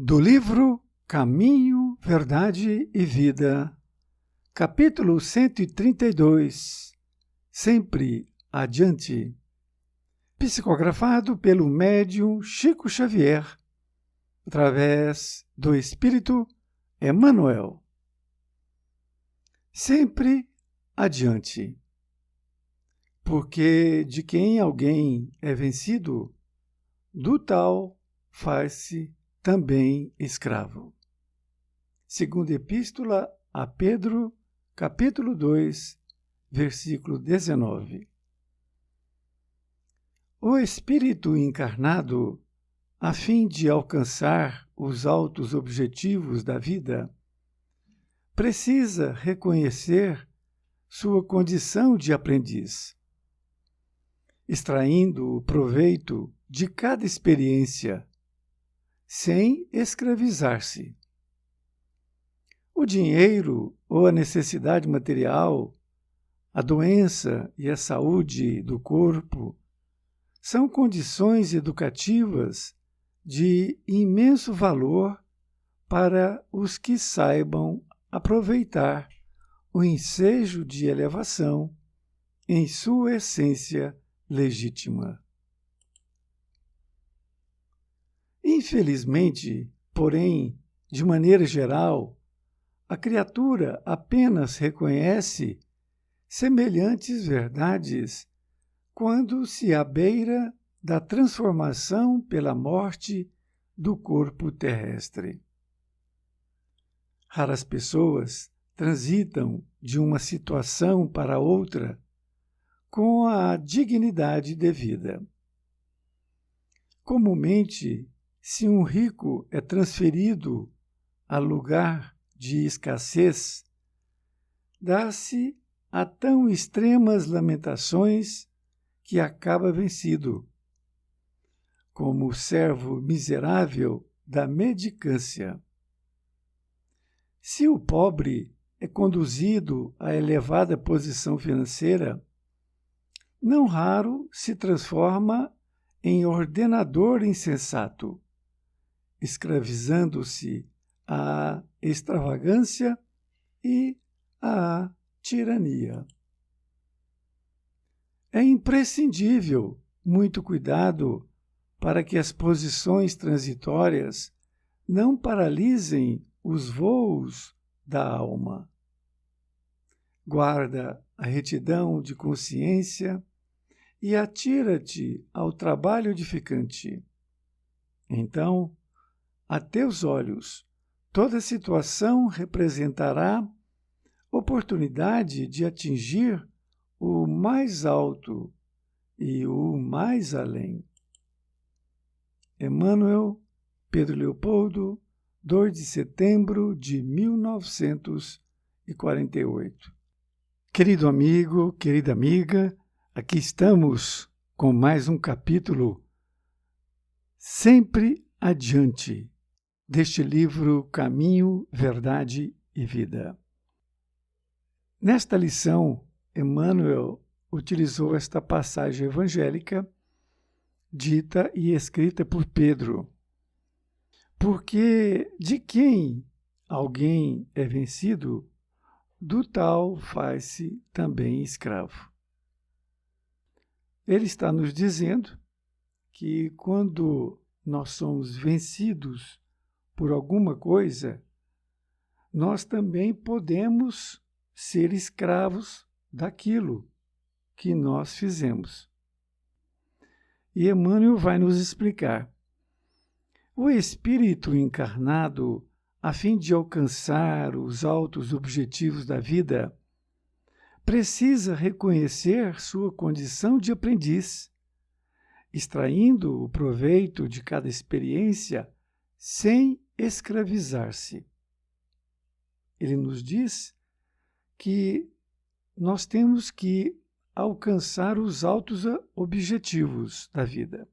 Do livro Caminho, Verdade e Vida, capítulo 132, Sempre Adiante, psicografado pelo médium Chico Xavier, através do Espírito Emmanuel. Sempre adiante, porque de quem alguém é vencido, do tal faz-se também escravo. Segunda Epístola a Pedro, capítulo 2, versículo 19. O Espírito encarnado, a fim de alcançar os altos objetivos da vida, precisa reconhecer sua condição de aprendiz, extraindo o proveito de cada experiência, sem escravizar-se. O dinheiro ou a necessidade material, a doença e a saúde do corpo são condições educativas de imenso valor para os que saibam aproveitar o ensejo de elevação em sua essência legítima. Infelizmente, porém, de maneira geral, a criatura apenas reconhece semelhantes verdades quando se abeira da transformação pela morte do corpo terrestre. Raras pessoas transitam de uma situação para outra com a dignidade devida. Comumente, se um rico é transferido a lugar de escassez, dá-se a tão extremas lamentações que acaba vencido, como o servo miserável da mendicância. Se o pobre é conduzido à elevada posição financeira, não raro se transforma em ordenador insensato, escravizando-se à extravagância e à tirania. É imprescindível muito cuidado para que as posições transitórias não paralisem os voos da alma. Guarda a retidão de consciência e atira-te ao trabalho edificante. Então, a teus olhos, toda situação representará oportunidade de atingir o mais alto e o mais além. Emmanuel, Pedro Leopoldo, 2 de setembro de 1948. Querido amigo, querida amiga, aqui estamos com mais um capítulo Sempre Adiante, deste livro Caminho, Verdade e Vida. Nesta lição, Emmanuel utilizou esta passagem evangélica dita e escrita por Pedro. Porque de quem alguém é vencido, do tal faz-se também escravo. Ele está nos dizendo que quando nós somos vencidos por alguma coisa, nós também podemos ser escravos daquilo que nós fizemos. E Emmanuel vai nos explicar. O espírito encarnado, a fim de alcançar os altos objetivos da vida, precisa reconhecer sua condição de aprendiz, extraindo o proveito de cada experiência sem escravizar-se. Ele nos diz que nós temos que alcançar os altos objetivos da vida.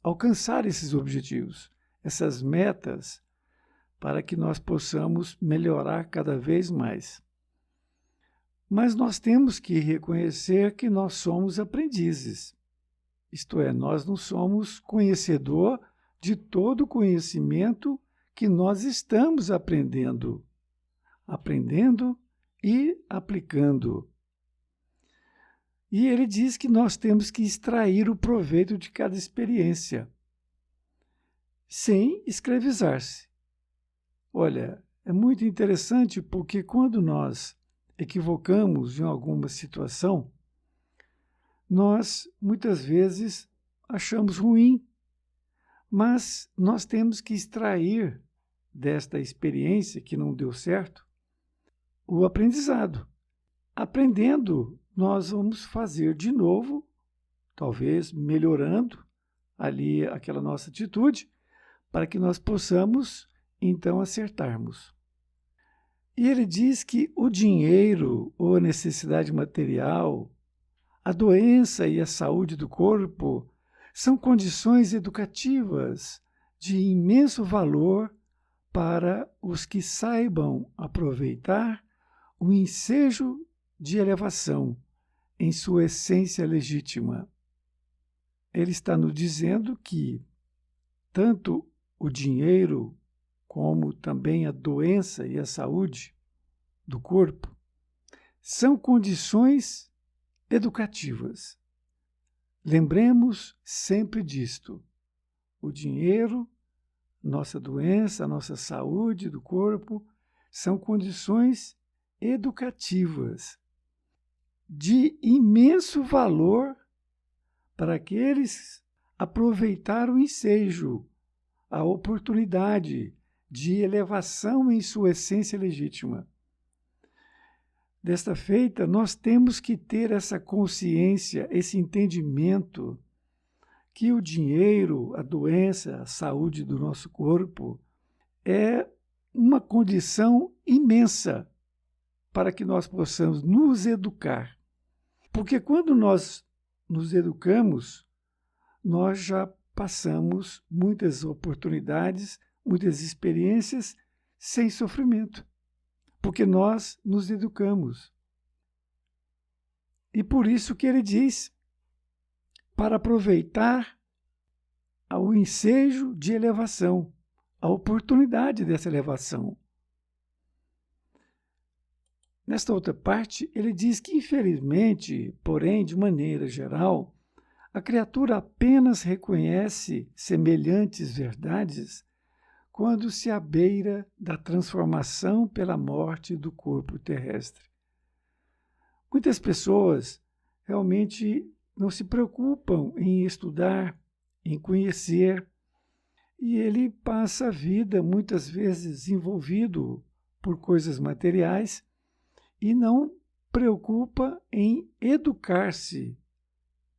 Alcançar esses objetivos, essas metas, para que nós possamos melhorar cada vez mais. Mas nós temos que reconhecer que nós somos aprendizes. Isto é, nós não somos conhecedor de todo o conhecimento que nós estamos aprendendo e aplicando. E ele diz que nós temos que extrair o proveito de cada experiência, sem escravizar-se. Olha, é muito interessante porque quando nós equivocamos em alguma situação, nós muitas vezes achamos ruim, mas nós temos que extrair desta experiência que não deu certo o aprendizado. Aprendendo, nós vamos fazer de novo, talvez melhorando ali aquela nossa atitude, para que nós possamos então acertarmos. E ele diz que o dinheiro ou a necessidade material, a doença e a saúde do corpo são condições educativas de imenso valor para os que saibam aproveitar o ensejo de elevação em sua essência legítima. Ele está nos dizendo que tanto o dinheiro como também a doença e a saúde do corpo são condições educativas. Lembremos sempre disto. O dinheiro, nossa doença, nossa saúde do corpo são condições educativas de imenso valor para aqueles aproveitar o ensejo, a oportunidade de elevação em sua essência legítima. Desta feita, nós temos que ter essa consciência, esse entendimento que o dinheiro, a doença, a saúde do nosso corpo é uma condição imensa para que nós possamos nos educar. Porque quando nós nos educamos, nós já passamos muitas oportunidades, muitas experiências sem sofrimento, porque nós nos educamos. E por isso que ele diz, para aproveitar o ensejo de elevação, a oportunidade dessa elevação. Nesta outra parte, ele diz que, infelizmente, porém, de maneira geral, a criatura apenas reconhece semelhantes verdades quando se abeira da transformação pela morte do corpo terrestre. Muitas pessoas realmente não se preocupam em estudar, em conhecer, e ele passa a vida muitas vezes envolvido por coisas materiais e não preocupa em educar-se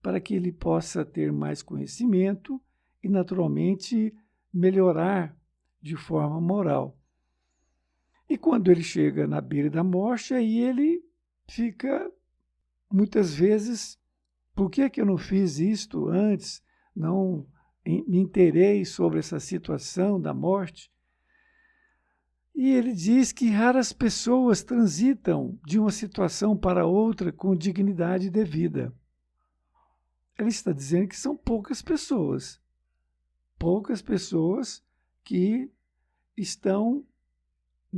para que ele possa ter mais conhecimento e, naturalmente, melhorar de forma moral. E quando ele chega na beira da morte, aí ele fica, muitas vezes, por que eu não fiz isto antes? Não me inteirei sobre essa situação da morte? E ele diz que raras pessoas transitam de uma situação para outra com dignidade devida. Ele está dizendo que são poucas pessoas que estão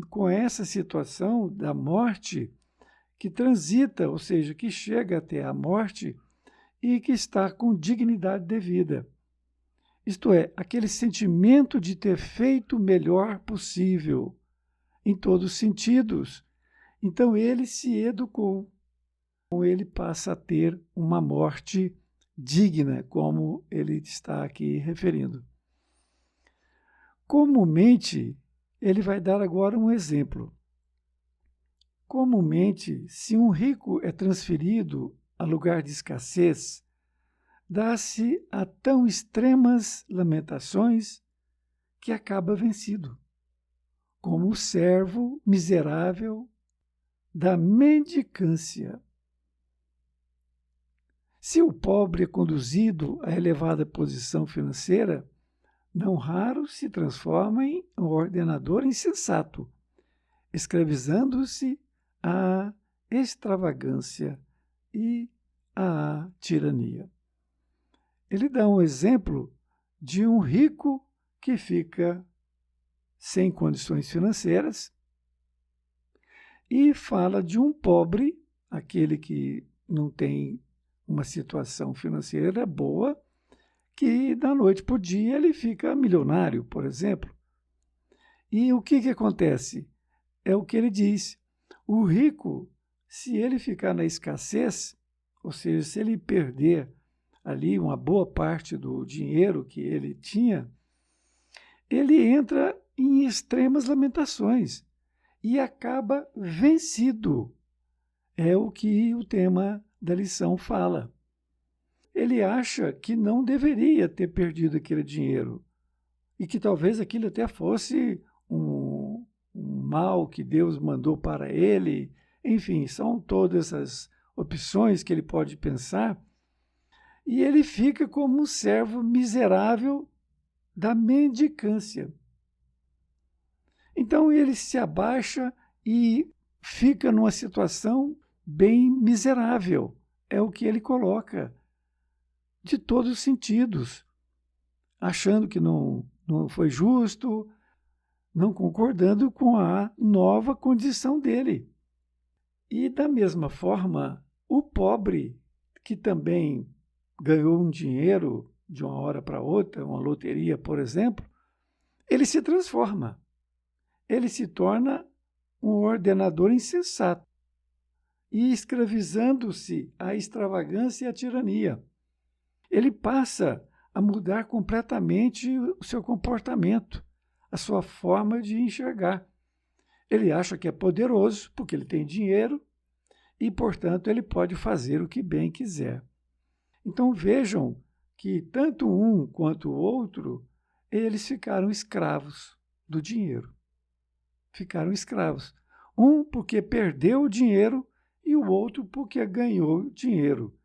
com essa situação da morte, que transita, ou seja, que chega até a morte e que está com dignidade devida. Isto é, aquele sentimento de ter feito o melhor possível, em todos os sentidos. Então ele se educou. Então ele passa a ter uma morte digna, como ele está aqui referindo. Comumente, ele vai dar agora um exemplo. Comumente, se um rico é transferido a lugar de escassez, dá-se a tão extremas lamentações que acaba vencido, como o servo miserável da mendicância. Se o pobre é conduzido a elevada posição financeira, não raro se transforma em um ordenador insensato, escravizando-se à extravagância e à tirania. Ele dá um exemplo de um rico que fica sem condições financeiras e fala de um pobre, aquele que não tem uma situação financeira boa, que da noite para o dia ele fica milionário, por exemplo. E o que acontece? É o que ele diz. O rico, se ele ficar na escassez, ou seja, se ele perder ali uma boa parte do dinheiro que ele tinha, ele entra em extremas lamentações e acaba vencido. É o que o tema da lição fala. Ele acha que não deveria ter perdido aquele dinheiro e que talvez aquilo até fosse um mal que Deus mandou para ele. Enfim, são todas as opções que ele pode pensar. E ele fica como um servo miserável da mendicância. Então ele se abaixa e fica numa situação bem miserável. É o que ele coloca, de todos os sentidos, achando que não foi justo, não concordando com a nova condição dele. E da mesma forma, o pobre, que também ganhou um dinheiro de uma hora para outra, uma loteria, por exemplo, ele se transforma. Ele se torna um ordenador insensato e escravizando-se à extravagância e à tirania. Ele passa a mudar completamente o seu comportamento, a sua forma de enxergar. Ele acha que é poderoso porque ele tem dinheiro e, portanto, ele pode fazer o que bem quiser. Então vejam que tanto um quanto o outro, eles ficaram escravos do dinheiro. Ficaram escravos. Um porque perdeu o dinheiro e o outro porque ganhou dinheiro.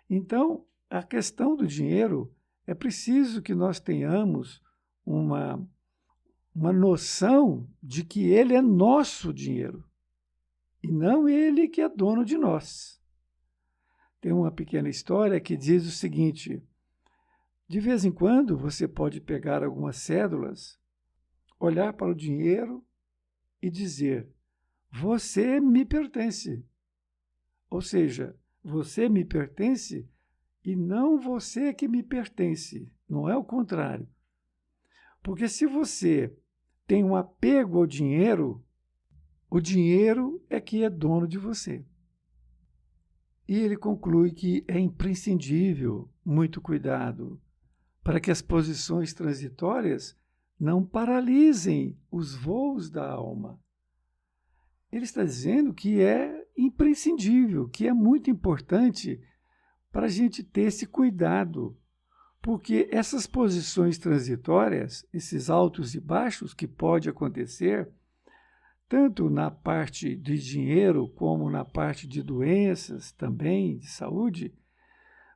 Então, a questão do dinheiro, é preciso que nós tenhamos uma noção de que ele é nosso dinheiro e não ele que é dono de nós. Tem uma pequena história que diz o seguinte: de vez em quando você pode pegar algumas cédulas, olhar para o dinheiro e dizer: você me pertence. Ou seja, você me pertence e não você que me pertence. Não é o contrário. Porque se você tem um apego ao dinheiro, o dinheiro é que é dono de você. E ele conclui que é imprescindível muito cuidado para que as posições transitórias não paralisem os voos da alma. Ele está dizendo que é imprescindível, que é muito importante para a gente ter esse cuidado, porque essas posições transitórias, esses altos e baixos que pode acontecer, tanto na parte de dinheiro como na parte de doenças também, de saúde,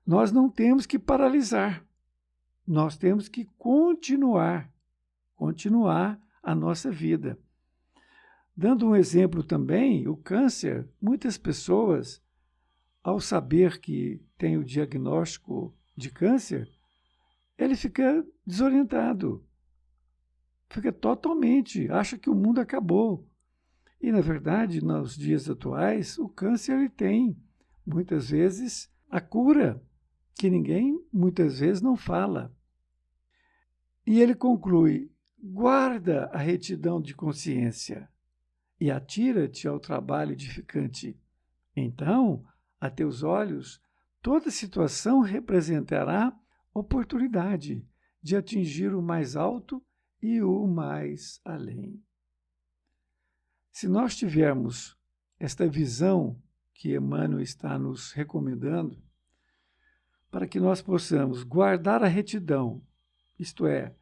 nós não temos que paralisar. Nós temos que continuar a nossa vida. Dando um exemplo também, o câncer, muitas pessoas, ao saber que tem o diagnóstico de câncer, ele fica desorientado, fica totalmente, acha que o mundo acabou. E, na verdade, nos dias atuais, o câncer ele tem, muitas vezes, a cura, que ninguém, muitas vezes, não fala. E ele conclui: guarda a retidão de consciência e atira-te ao trabalho edificante. Então, a teus olhos, toda situação representará oportunidade de atingir o mais alto e o mais além. Se nós tivermos esta visão que Emmanuel está nos recomendando, para que nós possamos guardar a retidão, isto é,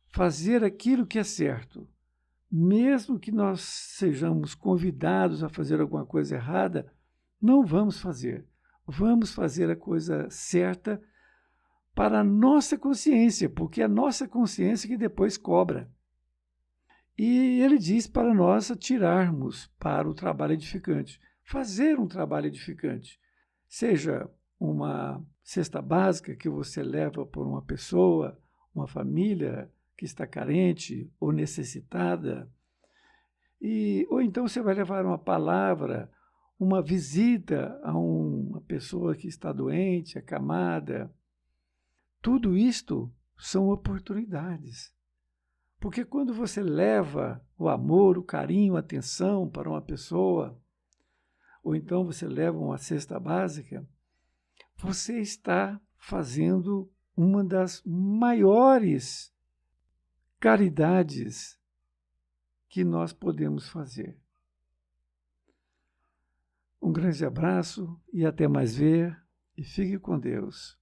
fazer aquilo que é certo, mesmo que nós sejamos convidados a fazer alguma coisa errada, não vamos fazer. Vamos fazer a coisa certa para a nossa consciência, porque é a nossa consciência que depois cobra. E ele diz para nós atirarmos para o trabalho edificante, fazer um trabalho edificante, seja uma cesta básica que você leva por uma pessoa, uma família que está carente ou necessitada. Ou então você vai levar uma palavra, uma visita a uma pessoa que está doente, acamada. Tudo isto são oportunidades. Porque quando você leva o amor, o carinho, a atenção para uma pessoa, ou então você leva uma cesta básica, você está fazendo uma das maiores caridades que nós podemos fazer. Um grande abraço e até mais ver, e fique com Deus.